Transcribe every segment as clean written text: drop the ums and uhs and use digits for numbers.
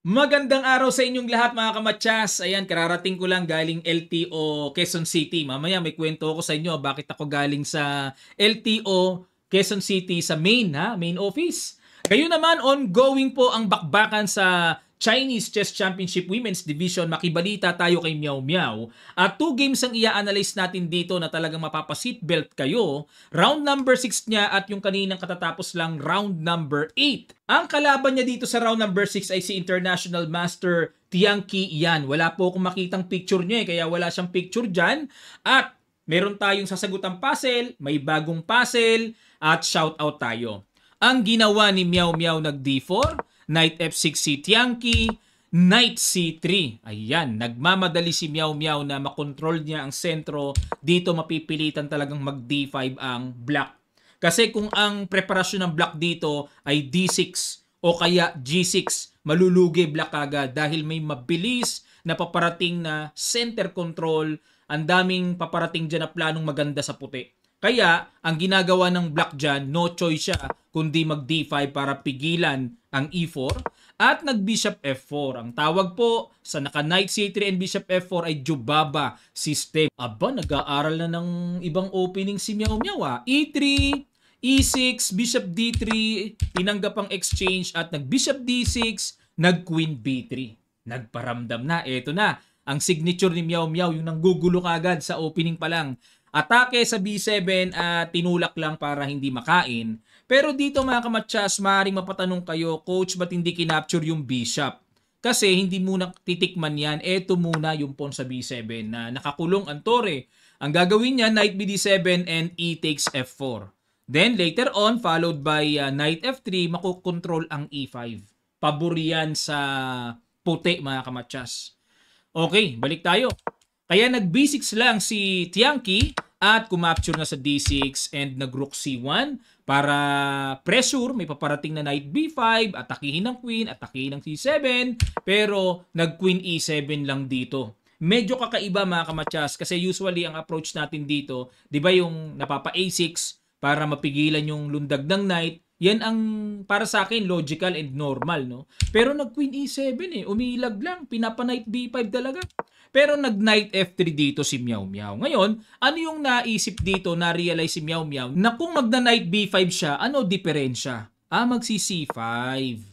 Magandang araw sa inyong lahat mga kamatyas. Ayan, kararating ko lang galing LTO Quezon City. Mamaya may kwento ako sa inyo bakit ako galing sa LTO Quezon City sa main office. Kayo naman, ongoing po ang bakbakan sa Chinese Chess Championship Women's Division. Makibalita tayo kay Miao Miao. At 2 games ang i-analyze natin dito na talagang mapapa-seatbelt kayo. Round number 6 niya at yung kaninang katatapos lang round number 8. Ang kalaban niya dito sa round number 6 ay si International Master Tianqi Yan. Wala po akong makitang picture niya kaya wala siyang picture dyan. At meron tayong sasagutang puzzle, may bagong puzzle, at shoutout tayo. Ang ginawa ni Miao Miao nag D4, Knight F6 si Tianqi, Knight C3. Ayan, nagmamadali si Miao Miao na makontrol niya ang sentro. Dito mapipilitan talagang mag D5 ang black. Kasi kung ang preparasyon ng black dito ay D6 o kaya G6, malulugi black agad dahil may mabilis na paparating na center control. Ang daming paparating dyan na planong maganda sa puti. Kaya, ang ginagawa ng black dyan, no choice siya kundi mag D5 para pigilan ang E4 at nag-Bishop F4. Ang tawag po sa naka-Knight C3 and Bishop F4 ay Jubaba system. Aba, nag-aaral na ng ibang opening si Miao Miao. E3, E6, Bishop D3, tinanggap ang exchange at nag-Bishop D6, nag-Queen B3. Nagparamdam na. Eto na, ang signature ni Miao Miao, yung nanggugulo kagad sa opening pa lang. Atake sa B7 at tinulak lang para hindi makain. Pero dito mga kamatyas, maaaring mapatanong kayo, Coach, ba't hindi kinapture yung bishop? Kasi hindi muna titikman yan. Eto muna yung pawn sa B7 na nakakulong ang tore. Ang gagawin niya, Knight BD7 and E takes F4. Then later on, followed by Knight F3, makukontrol ang E5. Pabor yan sa puti mga kamatyas. Okay, balik tayo. Kaya nag-B6 lang si Tianqi at kumapture na sa D6 and nag-Rook C1 para pressure, may paparating na Knight B5, atakihin ng Queen, atakihin ng C7, pero nag-Queen E7 lang dito. Medyo kakaiba mga kamatyas kasi usually ang approach natin dito, di ba yung napapa A6 para mapigilan yung lundag ng Knight, yan ang para sa akin logical and normal, no? Pero nag-Queen E7 umilag lang, pinapa-Knight B5 talaga. Pero nag-Knight F3 dito si Miao Miao. Ngayon, ano yung naisip dito, na-realize si Miao Miao na kung magna-Knight B5 siya, ano diferensya? Magsi-C5.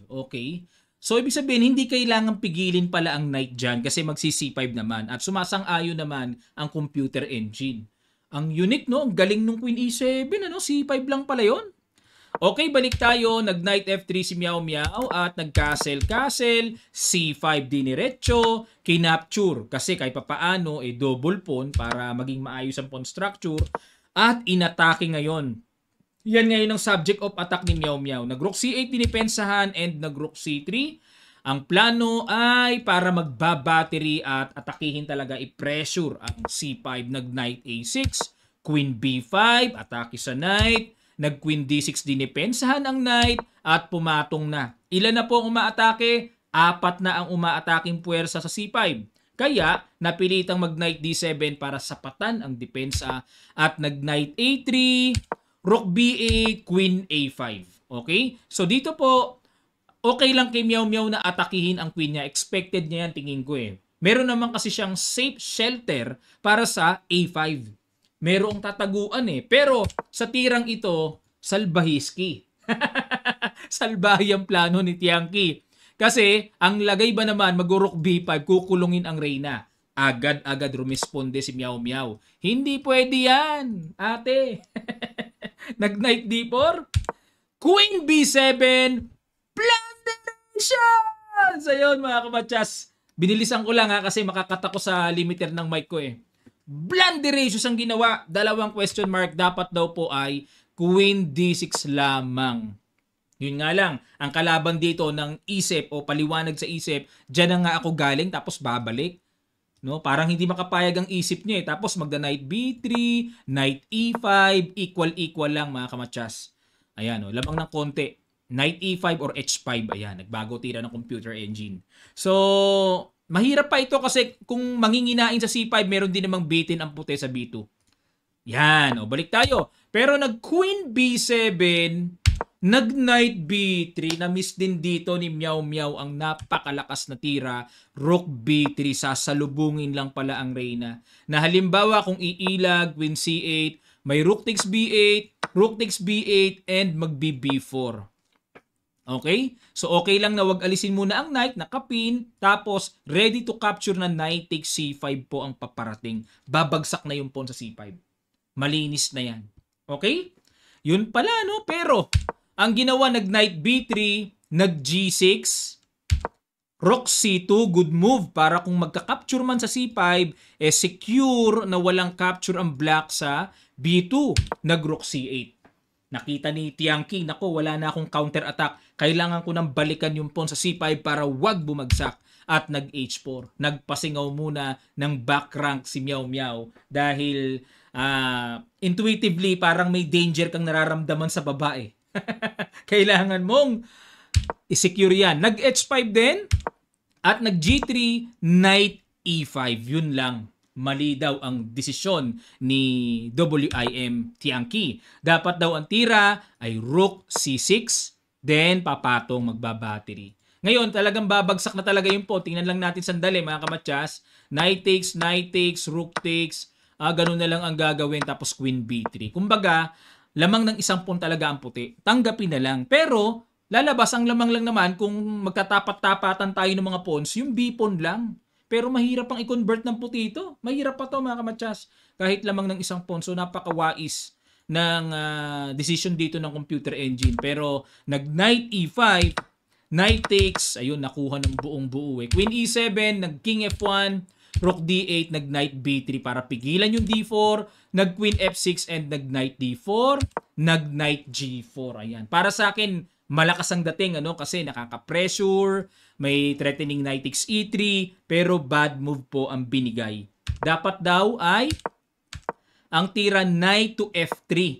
Okay. So, ibig sabihin, hindi kailangan pigilin pala ang Knight dyan kasi magsi-C5 naman at sumasang-ayon naman ang computer engine. Ang unique, no? Ang galing nung Queen E7, ano? C5 lang pala yon. Okay, balik tayo. Nag-Knight F3 si Miao Miao at nag-castle, C5 diniretso, kinapture. Kasi kahit papaano, double pawn para maging maayos ang pawn structure. At inatake ngayon. Yan ngayon ang subject of attack ni Miao Miao. Nag-Rook C8 dinipensahan and nag-Rook C3. Ang plano ay para magbabattery at atakihin talaga, i-pressure ang C5. Nag-Knight A6, Queen B5, atake sa Knight. Nag-Queen D6 dinipensahan ang Knight at pumatong na. Ilan na po ang umaatake? 4 na ang umaataking puwersa sa C5. Kaya, napilitang mag-Knight D7 para sapatan ang depensa at nag-Knight A3, Rook B8, Queen A5. Okay? So dito po, okay lang kay Miao Miao na atakihin ang Queen niya. Expected niya yan, tingin ko Meron naman kasi siyang safe shelter para sa A5. Merong tataguan pero sa tirang ito, salbahiski. Salbahi ang plano ni Tianqi. Kasi ang lagay ba naman mag-Rook B5, kukulungin ang Reyna. Agad-agad rumisponde si Miao Miao. Hindi pwede yan, ate. Nag-Knight D4, Queen B7, blunderation! So yun mga kamatyas, binilisan ko lang kasi makakata ko sa limiter ng mic ko Blunderatious ang ginawa. 2 question mark. Dapat daw po ay Queen D6 lamang. Yun nga lang. Ang kalaban dito ng isip o paliwanag sa isip, dyan na nga ako galing tapos babalik. No? Parang hindi makapayag ang isip niya Tapos magda-Knight B3, Knight E5, equal lang mga kamatyas. Ayan lamang ng konti. Knight E5 or H5. Ayan, nagbago tira ng computer engine. So, mahirap pa ito kasi kung manginginain sa C5, meron din namang bitin ang puti sa B2. Yan, balik tayo. Pero nag-Queen B7, Nag-knight B3, na-miss din dito ni Meow Meow ang napakalakas na tira. Rook B3, sasalubungin lang pala ang reyna. Na halimbawa kung iilag, queen C8, may rook takes B8, rook takes B8, and mag-B4. Okay? So okay lang na wag alisin muna ang knight, nakapin, tapos ready to capture na knight takes C5 po ang paparating. Babagsak na yung pawn sa C5. Malinis na yan. Okay? Yun pala, no? Pero ang ginawa, nag-knight B3, nag-G6, rook C2, good move para kung magka-capture man sa C5, secure na walang capture ang black sa B2, nag-rook C8. Nakita ni Tiangki, nako, wala na akong counter-attack. Kailangan ko nang balikan yung pawn sa C5 para wag bumagsak. At nag-H4. Nagpasingaw muna ng back rank si Meow Meow dahil intuitively parang may danger kang nararamdaman sa babae. Kailangan mong i-secure yan. Nag-H5 din at nag-G3, knight E5. Yun lang. Mali daw ang desisyon ni WIM Tiangki. Dapat daw ang tira ay rook C6, then papatong magbabattery. Ngayon, talagang babagsak na talaga yung pawn. Tingnan lang natin sandali mga kamatsas. Knight takes, rook takes. Ganun na lang ang gagawin tapos queen B3. Kumbaga, lamang ng isang pawn talaga ang puti. Tanggapin na lang. Pero, lalabas ang lamang lang naman kung magtatapat-tapatan tayo ng mga pawns, yung B pawn lang. Pero mahirap pang i-convert ng puti ito. Mahirap pa to mga kamatsas. Kahit lamang ng isang pawn. So, napakawais ng decision dito ng computer engine. Pero, nag-knight E5, knight takes, ayun, nakuha ng buong buo eh. Queen E7, nag-king F1, rook D8, nag-knight B3 para pigilan yung D4, nag-queen F6 and nag-knight D4, nag-knight G4. Ayan. Para sa akin, malakas ang dating kasi nakaka-pressure, may threatening knight takes E3, pero bad move po ang binigay. Dapat daw ay ang tira knight to F3.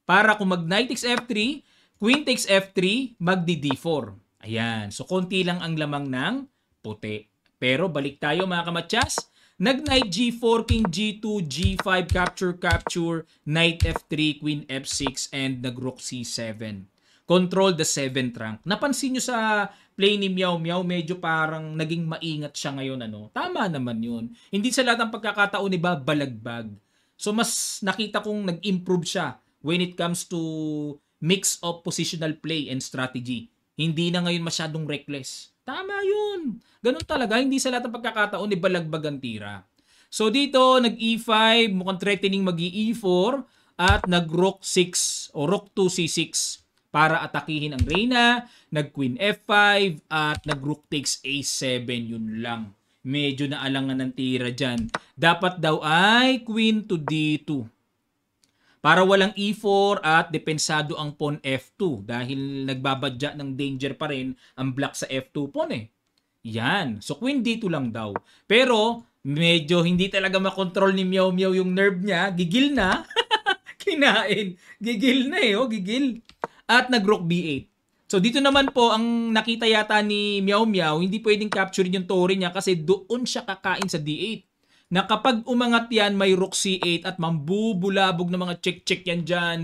Para kung mag-knight takes F3, queen takes F3, mag-D4. Ayan. So, konti lang ang lamang ng puti. Pero, balik tayo mga kamatsas. Nag-knight G4, king G2, G5, capture, knight F3, queen F6, and nag-rook C7. Control the 7th rank. Napansin nyo sa play ni Meow Meow, medyo parang naging maingat siya ngayon. Tama naman yun. Hindi sa lahat ng pagkakataon iba balagbag. So, mas nakita kong nag-improve siya when it comes to mix of positional play and strategy. Hindi na ngayon masyadong reckless. Tama yun. Ganun talaga. Hindi sa lahat ng pagkakataon ni balagbag ang tira. So dito, nag-E5, mukhang threatening mag-E4 at nag-rook 6 o rook 2 C6 para atakihin ang reyna. Nag-queen F5 at nag-rook takes A7. Yun lang. Medyo naalangan ng tira dyan. Dapat daw ay queen to D2. Para walang E4 at depensado ang pawn F2 dahil nagbabadya ng danger pa rin ang black sa F2 pawn eh. Yan. So queen D2 lang daw. Pero medyo hindi talaga makontrol ni Meow Meow yung nerve niya. Gigil na. Kinain. Gigil na eh. Gigil. At nag-rook B8. So dito naman po ang nakita yata ni Meow Meow, hindi pwedeng capture yung tore niya kasi doon siya kakain sa D8. Na kapag umangat yan, may rook C8 at mambubulabog na mga check-check yan dyan.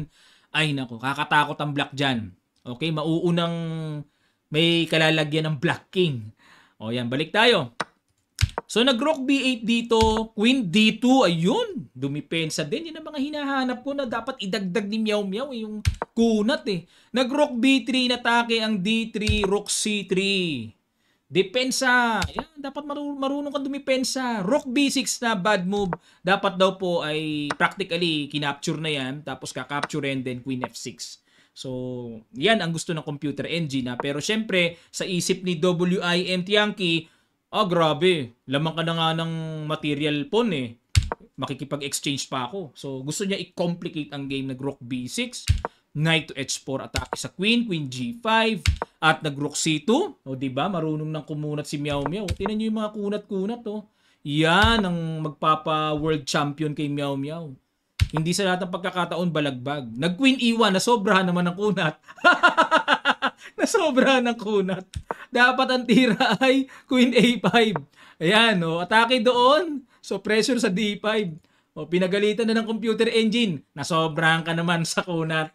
Ay nako, kakatakot ang black dyan. Okay, mauunang may kalalagyan ng black king. O yan, balik tayo. So nag-rook B8 dito, queen D2, ayun. Dumipensa din. Yan ang mga hinahanap ko na dapat idagdag ni Meow Meow, yung kunat eh. Nag-rook B3, natake ang D3, rook C3. Depensa. Yan, dapat marunong kang dumipensa. Rook B6 na bad move. Dapat daw po ay practically kinapture na yan. Tapos kakapture and then queen F6. So, yan ang gusto ng computer engine. Pero syempre, sa isip ni WIM Tiangki, grabe. Lamang ka na nga ng material pawn eh. Makikipag-exchange pa ako. So, gusto niya i-complicate ang game. Nag-rook B6. Knight to H4, atake sa queen, queen G5, at nag-rook C2. O diba, marunong nang kumunat si Meow Meow. Tingnan niyo yung mga kunat-kunat Yan ang magpapa-world champion kay Meow Meow. Hindi sa lahat ng pagkakataon balagbag. Nag-queen E1, nasobrahan naman ng kunat. Nasobrahan ng kunat. Dapat ang tira ay queen A5. Ayan, atake doon. So pressure sa D5. Pinagalitan na ng computer engine. Nasobrahan ka naman sa kunat.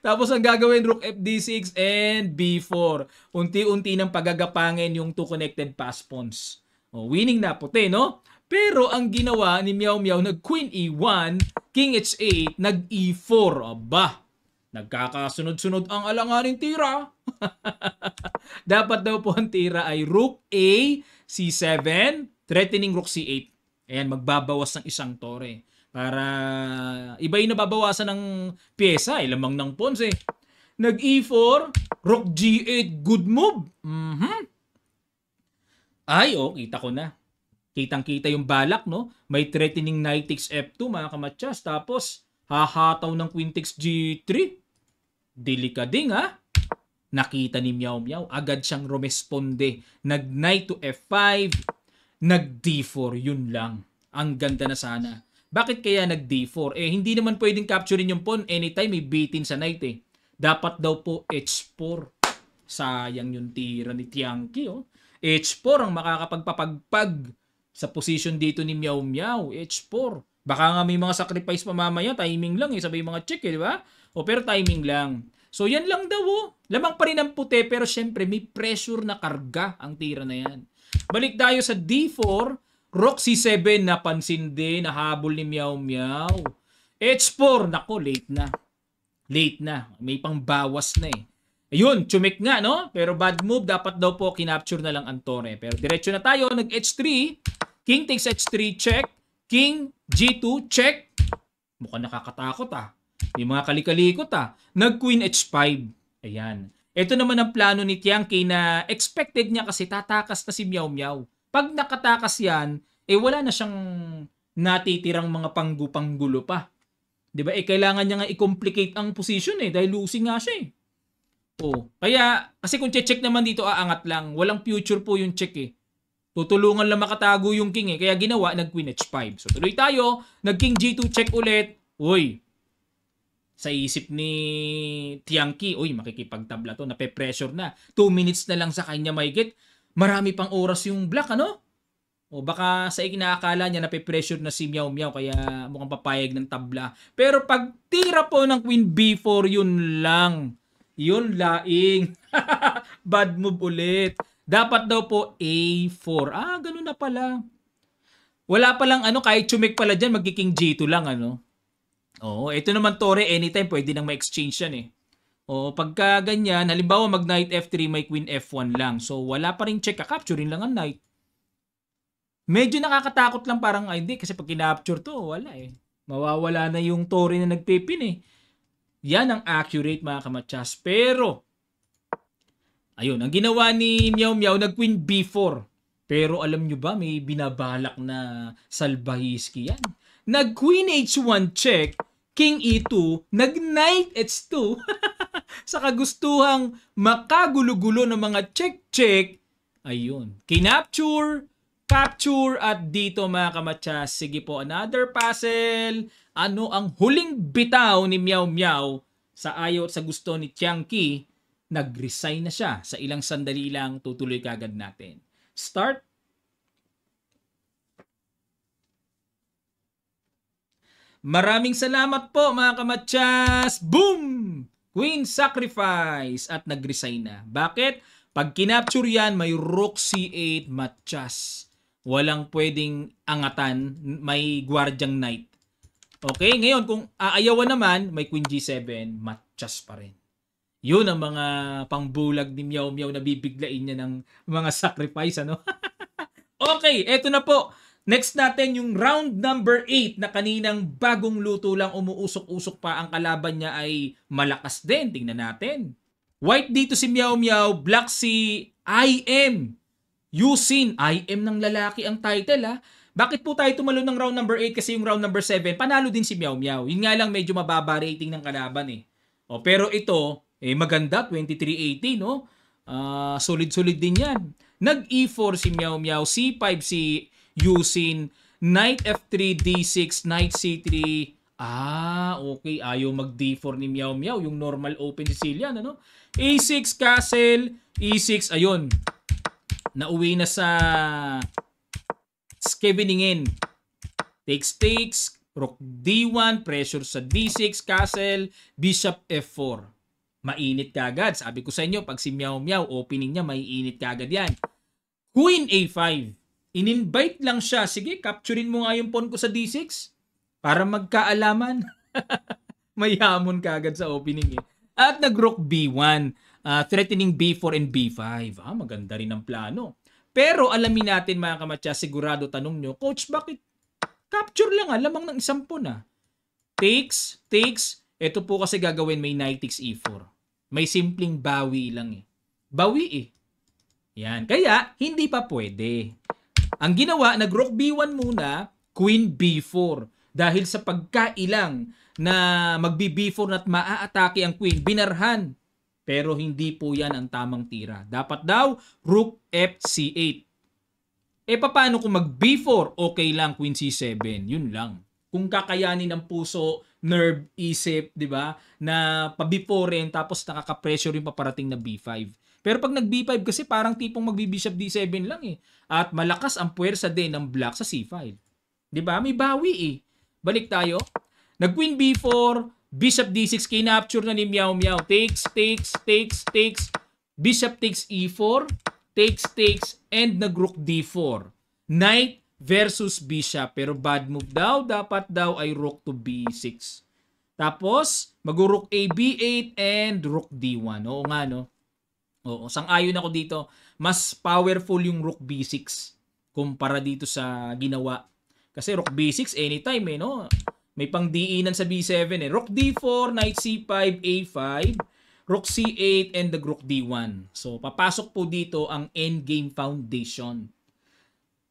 Tapos ang gagawin, Rook FD6 and B4. Unti-unti ng pagagapangin yung two connected pass pawns. Winning na puti, no? Pero ang ginawa ni Meow Meow, nag Queen E1, King H8, nag E4. Aba, nagkakasunod-sunod ang alanganing tira. Dapat daw po ang tira ay Rook A, C7, threatening Rook C8. Ayan, magbabawas ng isang tore. Para iba yung nababawasan ng pyesa, lamang ng pawns eh. Nag E4, Rook G8, good move. Ay, kita ko na. Kitang-kita yung balak, no? May threatening Knight takes F2, mga kamatsas. Tapos, hahataw ng Queen takes G3. Delikading, ha? Nakita ni Meow Meow. Agad siyang rumesponde. Nag-Knight to F5. Nag-D4. Yun lang. Ang ganda na sana. Bakit kaya nag-D4? Hindi naman pwedeng capturein yung pawn anytime may bitin sa knight eh. Dapat daw po H4. Sayang yung tira ni Tiangki, oh. H4 ang makakapagpapagpag sa position dito ni Meow Meow. H4. Baka nga may mga sacrifice pa mamaya. Timing lang eh. Sabi mga check eh, di ba? Pero timing lang. So yan lang daw, oh. Lamang pa rin ang puti pero syempre may pressure na karga ang tira na yan. Balik tayo sa D4. Rook C7, napansin din, nahabol ni Meow Meow. H4, nako, late na. Late na. May pangbawas na eh. Ayun, chumik nga, no? Pero bad move, dapat daw po kinapture na lang ang tore. Pero diretso na tayo, nag-H3. King takes H3, check. King, G2, check. Mukhang nakakatakot ah. May mga kalikalikot ah. Nag-Queen H5. Ayan. Ito naman ang plano ni Tiangki na expected niya kasi tatakas na si Meow Meow. Pag nakatakas yan, wala na siyang natitirang mga panggu-panggulo pa. Diba? Kailangan niya nga i-complicate ang position dahil losing nga siya eh. Kaya, kasi kung check naman dito, aangat lang. Walang future po yung check eh. Tutulungan lang makatago yung king eh. Kaya ginawa, nag-Queen H5. So tuloy tayo, nag-King G2 check ulit. Uy, sa isip ni Tiangki, makikipagtabla to, nape-pressure na. 2 minutes na lang sa kanya mahigit. Marami pang oras yung black, ano? Baka sa ikinaakala niya nape-pressure na si Meow Meow kaya mukhang papayag ng tabla. Pero pag tira po ng Queen B4, yun lang. Yun laing. Bad move ulit. Dapat daw po A4. Ganun na pala. Wala palang kahit chumik pala dyan, magkiking G2 lang, ano? Ito naman tore, anytime pwede nang ma-exchange yan eh. Pagka ganyan, halimbawa mag knight F3, may queen F1 lang. So, wala pa rin check. Capturein lang ang knight. Medyo nakakatakot lang parang, hindi. Kasi pag kinapture to, wala eh. Mawawala na yung tore na nagpipin eh. Yan ang accurate mga kamatsas. Pero, ayun, ang ginawa ni Meow Meow, nag-Queen B4. Pero alam nyo ba, may binabalak na salbahiski yan. Nag-Queen H1 check, King E2, nag-Knight H2. Sa kagustuhang makagulo-gulo ng mga check-check, ayun, kinapture, capture, at dito mga kamatsas, sige po, another puzzle. Ano ang huling bitaw ni Meow Meow sa ayaw at sa gusto ni Tiangki? Nag-resign na siya. Sa ilang sandali lang, tutuloy kagad natin. Start. Maraming salamat po mga kamatsas. Boom! Queen sacrifice at nag-resign na. Bakit? Pag kinapture yan, may Rook C8 matsas. Walang pwedeng angatan, may Guardiang Knight. Okay, ngayon kung aayawan naman, may Queen G7, matsas pa rin. Yun ang mga pangbulag ni Meow Meow na bibiglain niya ng mga sacrifice, ano? Okay, eto na po. Next natin yung round number 8 na kaninang bagong luto lang, umuusok-usok pa, ang kalaban niya ay malakas din. Tingnan natin. White dito si Meow Meow, black si IM. Yusin, IM ng lalaki ang title ha. Bakit po tayo tumalo ng round number 8? Kasi yung round number 7, panalo din si Meow Meow. Yun nga lang medyo mababa rating ng kalaban eh. Pero ito, maganda, 2380 no? Solid-solid din yan. Nag-E4 si Meow Meow, C5 si Yusin, Knight F3, D6, Knight C3. Okay. Ayaw mag-D4 ni Meow Meow. Yung normal open Sicilian, ano? A6, Castle, E6. Ayun. Nauwi na sa skeveningin. Takes. Rook D1, pressure sa D6, castle, bishop F4. Mainit kagad. Sabi ko sa inyo, pag si Meow Meow, opening niya, maiinit kagad yan. Queen A5. In-invite lang siya. Sige, capturein mo nga yung pawn ko sa D6 para magkaalaman. May hamon kagad sa opening eh. At nag-rook B1, threatening B4 and B5. Maganda rin ang plano. Pero alamin natin mga kamatya, sigurado tanong nyo, Coach, bakit capture lang lamang ng isang pawn Takes. Ito po kasi gagawin may knight takes E4. May simpleng bawi lang eh. Bawi eh. Yan. Kaya, hindi pa pwede. Ang ginawa, nag-rook B1 muna, queen B4. Dahil sa pagkailang na magbi-B4 at maaatake ang queen, binarhan. Pero hindi po yan ang tamang tira. Dapat daw, rook FC8. Paano kung mag-B4? Okay lang, queen C7. Yun lang. Kung kakayanin ng puso, nerve, isip, di ba? Na pa-B4 rin, tapos nakaka-pressure yung paparating na B5. Pero pag nag-B5 kasi parang tipong magbi-bishop D7 lang eh. At malakas ang puwersa din ng black sa C5. Di ba? May bawi eh. Balik tayo. Nag-queen B4, bishop D6, kinapture na ni Meow Meow. Takes. Bishop takes E4, takes, and nag-rook D4. Knight versus bishop. Pero bad move daw. Dapat daw ay rook to B6. Tapos, mag-rook A, B8, and rook D1. Oo nga, no? Oo, sang-ayon ako dito. Mas powerful yung rook B6 kumpara dito sa ginawa. Kasi rook B6 anytime eh, no? May pang-diinan sa B7 eh. Rook D4, knight C5, A5, rook C8, and the rook D1. So, papasok po dito ang endgame foundation.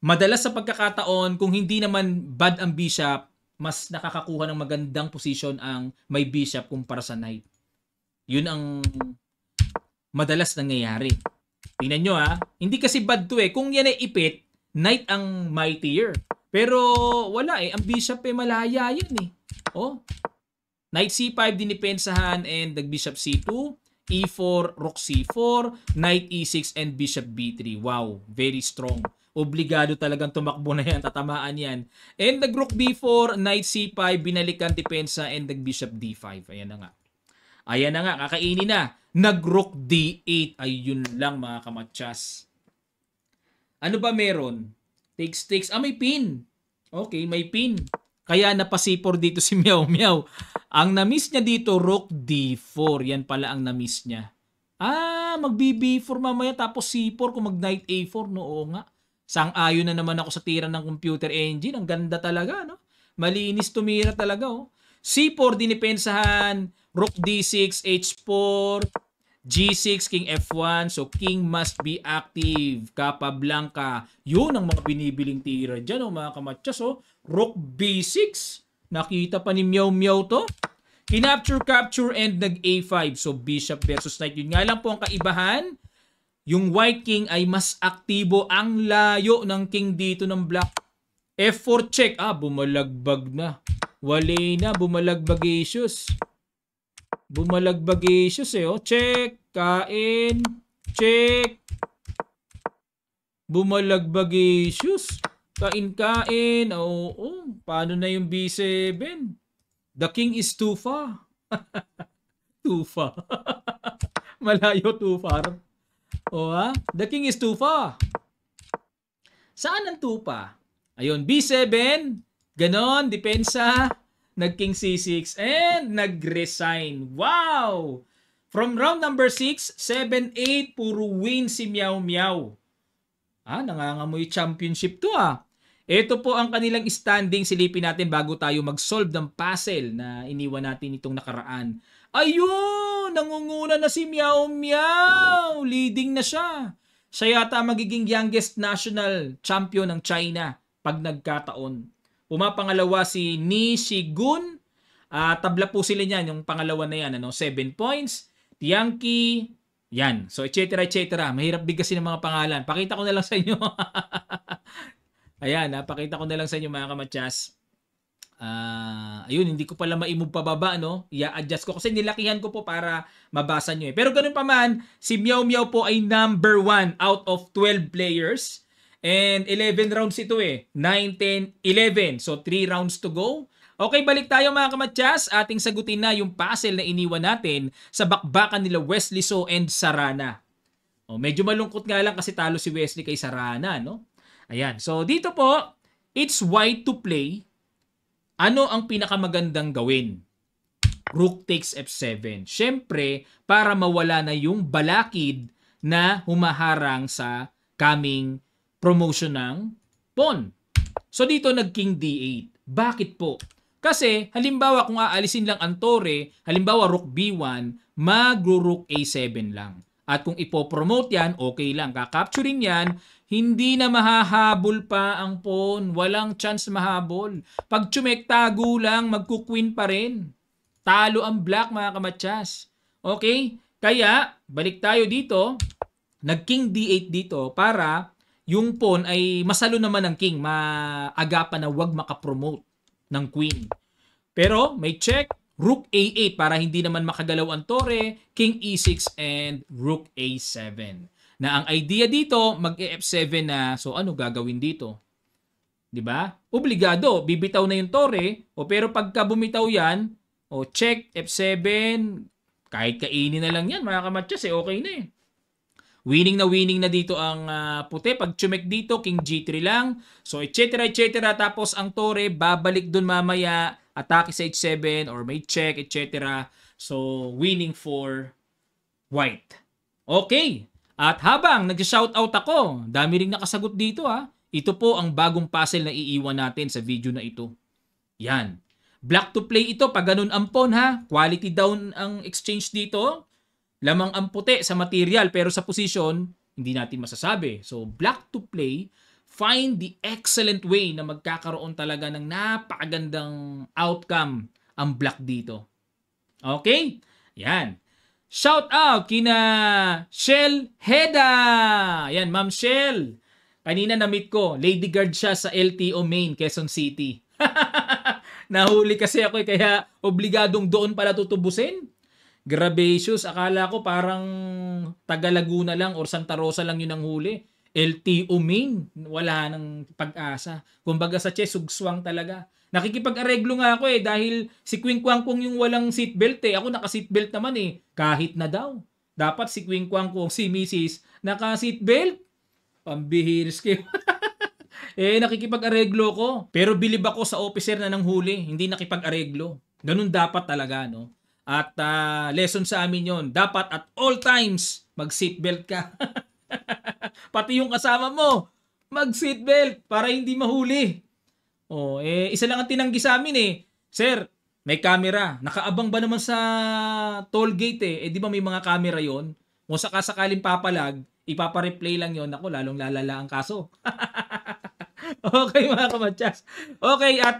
Madalas sa pagkakataon, kung hindi naman bad ang bishop, mas nakakakuha ng magandang position ang may bishop kumpara sa knight. Yun ang madalas nangyayari. Tingnan nyo hindi kasi bad to eh. Kung yan ay ipit, knight ang mightier. Pero wala eh. Ang bishop malaya yan eh. Knight C5 dinipensahan and bishop C2, E4, rook C4, knight E6 and bishop B3. Wow, very strong. Obligado talagang tumakbo na yan, tatamaan yan. And rook B4, knight C5, binalikan depensa and bishop D5. Ayan na nga, kakainin na. Nag-rook D8. Ayun lang mga kamatsas. Ano ba meron? Takes. May pin. Okay, may pin. Kaya napasipor dito si Meow Meow. Ang na-miss niya dito, rook D4. Yan pala ang na-miss niya. Mag-B4 mamaya tapos C4 kung mag-knight A4. No, oo nga. Sang-ayon na naman ako sa tira ng computer engine. Ang ganda talaga, no? Malinis tumira talaga, C4 dinipensahan, rook D6, H4, G6, King F1. So, King must be active. Capablanca. Yun ang mga binibiling tira dyan, mga kamatsas. Rook B6. Nakita pa ni Meow Meow to. Capture, and nag-A5. So, bishop versus knight. Yun nga lang po ang kaibahan. Yung white king ay mas aktibo. Ang layo ng king dito ng black. F4 check. Bumalagbag na. Wale na. Bumalagbagasius. Check, kain, check. Bumalagbagasius. Kain. Paano na yung B7? The king is too far. Too far. Malayo, too far. The king is too far. Saan ang too far? Ayun, B7. Ganon, depensa. Nag-king C6 and nag-resign. Wow! From round number 6, 7, 8, puro win si Meow Meow. Nangangamoy championship to Ito po ang kanilang standing. Silipin natin bago tayo mag-solve ng puzzle na iniwan natin itong nakaraan. Ayun! Nangunguna na si Meow Meow! Leading na siya. Siya yata magiging youngest national champion ng China pag nagkataon. Pumapangalawa si Ni Shigun. Tabla po sila niyan, yung pangalawa na yan. 7 points. Tiangki. Yan. So, etc. Mahirap bigkasin ng mga pangalan. Pakita ko na lang sa inyo. Ayan, pakita ko na lang sa inyo mga kamatsas. Ayun, hindi ko pala ma-move pababa, I-adjust ko kasi nilakihan ko po para mabasa nyo. Pero ganun pa man, si Meow Meow po ay number 1 out of 12 players. And 11 rounds ito 9, 10, 11. So 3 rounds to go. Okay, balik tayo mga kamatyas. Ating sagutin na yung puzzle na iniwan natin sa bakbakan nila Wesley So and Sarana. Medyo malungkot nga lang kasi talo si Wesley kay Sarana, no? Ayan. So, dito po, it's white to play. Ano ang pinakamagandang gawin? Rook takes F7. Siyempre, para mawala na yung balakid na humaharang sa coming promotion ng pawn. So, dito nag-king D8. Bakit po? Kasi, halimbawa kung aalisin lang ang tore, halimbawa rook B1, mag-rook A7 lang. At kung ipopromote yan, okay lang. Kakapturing yan, hindi na mahahabol pa ang pawn. Walang chance mahabol. Pag chumek, tago lang, magkukwin pa rin. Talo ang black mga kamatyas. Okay? Kaya, balik tayo dito. Nag-king D8 dito para yung pawn ay masalo naman ng king. Maagapan na wag makapromote ng queen. Pero may check. Rook A8 para hindi naman makagalaw ang tore. King E6 and Rook A7. Na ang idea dito, mag-F7 na. So ano gagawin dito? 'Di ba? Obligado, bibitaw na yung tore. Pero pagka bumitaw yan, check F7, kahit kainin na lang yan, mga kamatyas, okay na eh. Winning na dito ang puti. Pag chumek dito, king G3 lang. So, etc. Tapos ang tore, babalik dun mamaya, atake sa H7 or may check, etc. So, winning for white. Okay. At habang nag-shoutout ako, dami ring nakasagot dito ha. Ito po ang bagong puzzle na iiwan natin sa video na ito. Yan. Black to play ito pag ganun ang pawn ha. Quality down ang exchange dito. Lamang ang puti sa material pero sa position, hindi natin masasabi. So, black to play, find the excellent way na magkakaroon talaga ng napakagandang outcome ang black dito. Okay? Yan. Shout out kina Shell Heda. Yan, Ma'am Shell. Kanina na-meet ko, lady guard siya sa LTO main, Quezon City. Nahuli kasi ako kaya obligadong doon pala tutubusin. Grabacious, akala ko parang taga Laguna lang or Santa Rosa lang yun ang huli. LTO main, wala nang pag-asa. Kumbaga sa chess, sugswang talaga. Nakikipag-areglo nga ako dahil si Queen Kwangkong yung walang seatbelt Ako naka-seatbelt naman kahit na daw. Dapat si Queen Kwangkong, si Mrs. naka-seatbelt. Pambihiris kayo. Nakikipag-areglo ko. Pero bilib ako sa officer na nang huli, hindi nakipag-areglo. Ganun dapat talaga, no? At lesson sa amin yon, dapat at all times mag-seatbelt ka. Pati yung kasama mo, mag-seatbelt para hindi mahuli. Isa lang ang tinanggi sa amin Sir, may camera. Nakaabang ba naman sa toll gate di ba may mga camera yon? Kung sakasakaling papalag, ipapa-replay lang yon. Ako, lalong lalala ang kaso. Okay mga kamatyas. Okay, at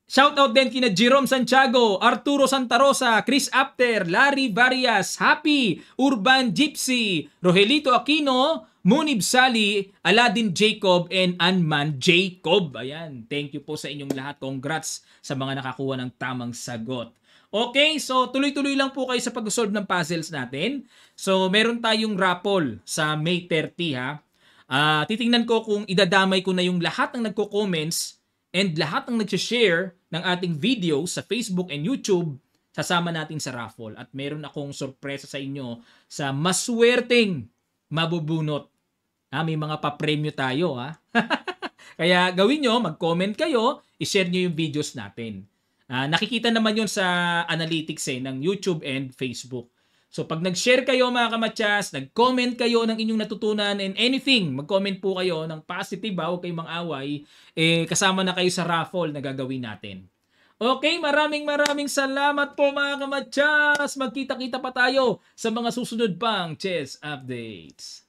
shoutout din kina Jerome Santiago, Arturo Santa Rosa, Chris Apter, Larry Varias, Happy, Urban Gypsy, Rogelito Aquino, Munib Sali, Aladdin Jacob, and Anman Jacob. Ayan, thank you po sa inyong lahat. Congrats sa mga nakakuha ng tamang sagot. Okay, so tuloy-tuloy lang po kayo sa pag-solve ng puzzles natin. So meron tayong raffle sa May 30 ha. Titingnan ko kung idadamay ko na yung lahat ng nagko-comments and lahat ng nag-share ng ating video sa Facebook and YouTube, sasama natin sa raffle. At meron akong sorpresa sa inyo sa maswerteng mabubunot. May mga pa-premyo tayo Kaya gawin nyo, mag-comment kayo, i-share nyo yung videos natin. Nakikita naman yun sa analytics ng YouTube and Facebook. So pag nag-share kayo mga kamatyas, nag-comment kayo ng inyong natutunan and anything, mag-comment po kayo ng positive huwag kayong mang-away, kasama na kayo sa raffle na gagawin natin. Okay, maraming salamat po mga kamatyas. Magkita-kita pa tayo sa mga susunod pang chess updates.